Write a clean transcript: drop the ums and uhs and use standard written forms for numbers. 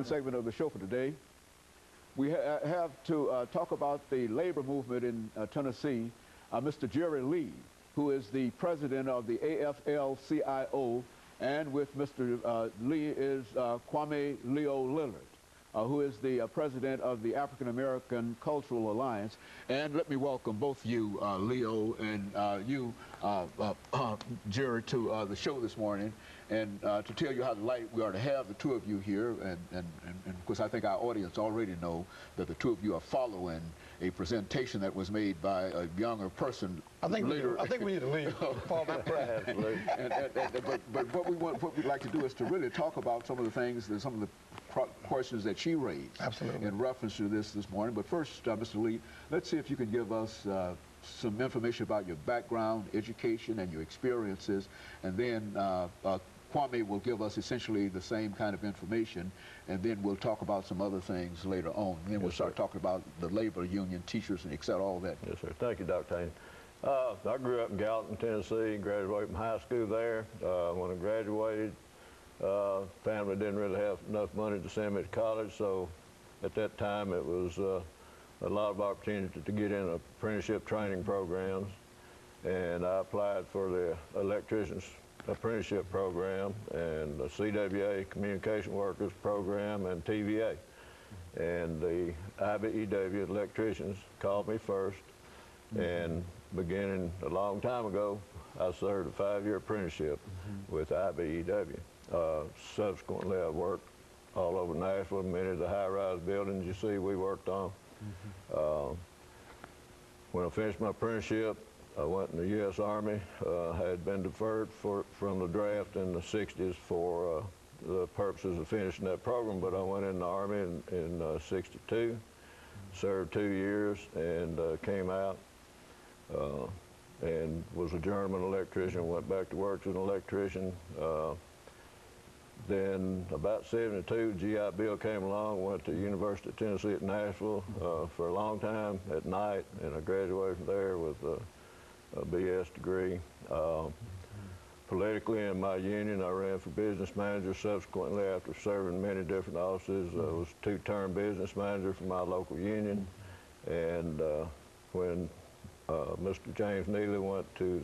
Segment of the show for today. We have to talk about the labor movement in Tennessee. Mr. JLee2, who is the president of the AFL-CIO, and with Mr. Lee is Kwame LLillard, who is the president of the African American Cultural Alliance. And let me welcome both you, Leo, and you, Jerry, to the show this morning, and to tell you how delighted we are to have the two of you here. And of course, I think our audience already know that the two of you are following a presentation that was made by a younger person. I think later. we need to leave. But what we'd like to do is to really talk about some of the things, some of the questions that she raised. Absolutely. In reference to this morning. But first, Mr. Lee, let's see if you can give us some information about your background, education, and your experiences, and then Kwame will give us essentially the same kind of information, and then we'll talk about some other things later on. And then we'll start talking about the labor union, teachers, and et cetera, all that. Yes, sir. Thank you, Dr. Haynes. I grew up in Gallatin, Tennessee, graduated from high school there. When I graduated, family didn't really have enough money to send me to college, so at that time it was a lot of opportunity to get in apprenticeship training programs, and I applied for the electrician's apprenticeship program and the CWA Communication Workers program and TVA. And the IBEW electricians called me first, and beginning a long time ago, I served a 5-year apprenticeship with IBEW. Subsequently, I worked all over Nashville, many of the high-rise buildings you see we worked on. When I finished my apprenticeship, I went in the U.S. Army. I had been deferred from the draft in the 60s for the purposes of finishing that program, but I went in the Army in 62, served 2 years, and came out and was a journeyman electrician, went back to work as an electrician. Then about 72, GI Bill came along, went to University of Tennessee at Nashville for a long time at night, and I graduated from there with a BS degree. Politically in my union, I ran for business manager. Subsequently, after serving many different offices, I was 2-term business manager for my local union. And when Mr. James Neely went to